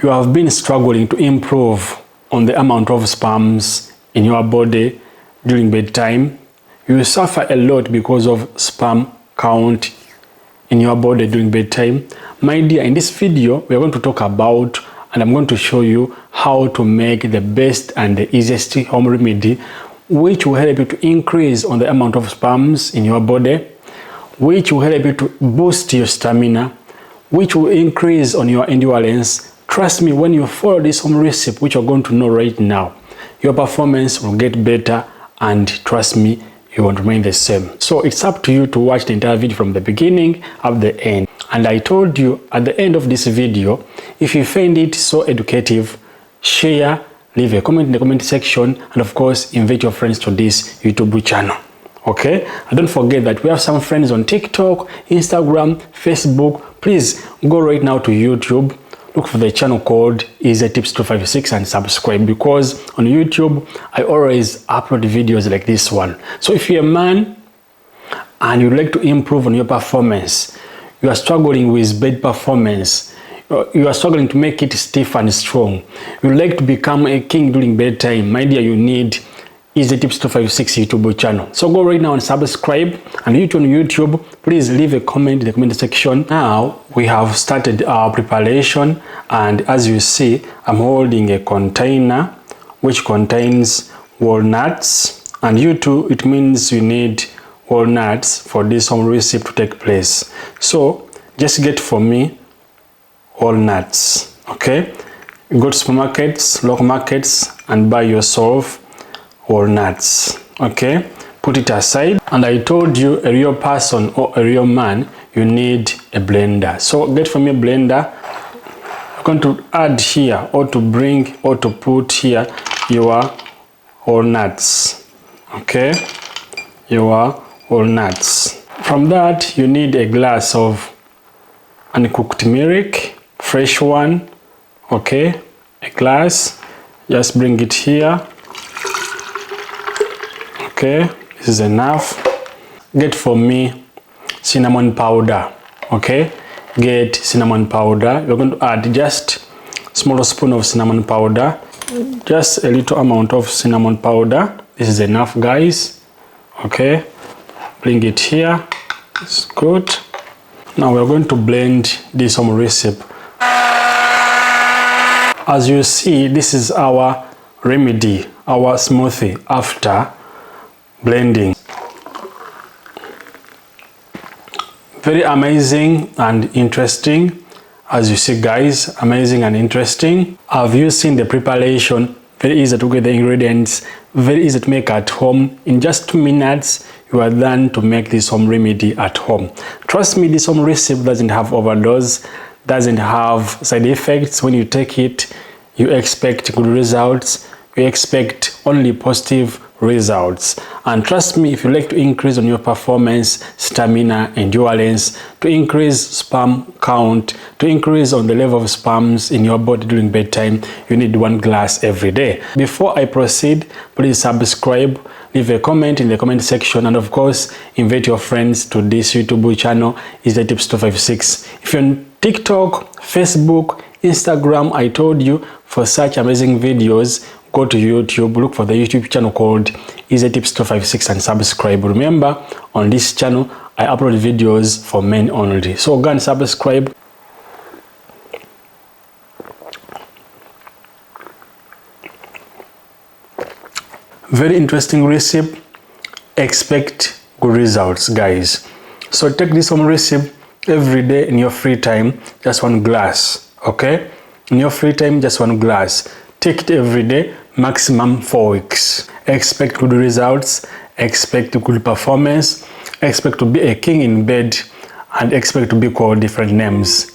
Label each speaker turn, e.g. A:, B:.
A: you have been struggling to improve on the amount of sperms in your body during bedtime, you will suffer a lot because of sperm count in your body during bedtime. My dear, in this video, we are going to talk about, and I'm going to show you how to make the best and the easiest home remedy, which will help you to increase on the amount of sperms in your body, which will help you to boost your stamina, which will increase on your endurance. Trust me, when you follow this home recipe, which you're going to know right now, your performance will get better, and trust me, you won't remain the same. So it's up to you to watch the entire video from the beginning up the end. And I told you at the end of this video, if you find it so educative, share, leave a comment in the comment section, and of course, invite your friends to this YouTube channel. Okay? And don't forget that we have some friends on TikTok, Instagram, Facebook. Please go right now to YouTube. Look for the channel called Easy Tips 256 and subscribe, because on YouTube I always upload videos like this one. So if you're a man and you'd like to improve on your performance, you are struggling with bed performance, you are struggling to make it stiff and strong, you'd like to become a king during bedtime, my dear, you need Easy Tips 256 YouTube channel. So go right now and subscribe, and you on YouTube, please leave a comment in the comment section. Now we have started our preparation, and as you see, I'm holding a container which contains walnuts, and you too, it means you need walnuts for this home recipe to take place. So just get for me walnuts. Okay, go to supermarkets, local markets, and buy yourself walnuts. Okay, put it aside. And I told you, a real person or a real man, you need a blender. So get from a blender. You're going to add here, or to bring, or to put here your walnuts. Okay, your walnuts. From that, you need a glass of uncooked milk, fresh one. Okay, a glass. Just bring it here. Okay, this is enough. Get for me cinnamon powder. Okay, get cinnamon powder. You're going to add just a small spoon of cinnamon powder, just a little amount of cinnamon powder. This is enough, guys. Okay, bring it here. It's good. Now we're going to blend this home recipe. As you see, this is our remedy, our smoothie after blending. Very amazing and interesting. As you see, guys, amazing and interesting. Have you seen the preparation? Very easy to get the ingredients, very easy to make at home. In just 2 minutes, you are done to make this home remedy at home. Trust me, this home recipe doesn't have overdose, doesn't have side effects. When you take it, you expect good results. You expect only positive results. And trust me, if you like to increase on your performance, stamina, endurance, to increase sperm count, to increase on the level of sperms in your body during bedtime, you need 1 glass every day. Before I proceed, please subscribe, leave a comment in the comment section, and of course, invite your friends to this YouTube channel, Easy Tips 256. If you're on TikTok, Facebook, Instagram, I told you, for such amazing videos, go to YouTube, look for the YouTube channel called Easy Tips 256 and subscribe. Remember, on this channel, I upload videos for men only. So go and subscribe. Very interesting recipe. Expect good results, guys. So take this home recipe every day in your free time, just 1 glass. Okay? In your free time, just 1 glass. Take it every day, maximum 4 weeks. Expect good results, expect good performance, expect to be a king in bed, and expect to be called different names.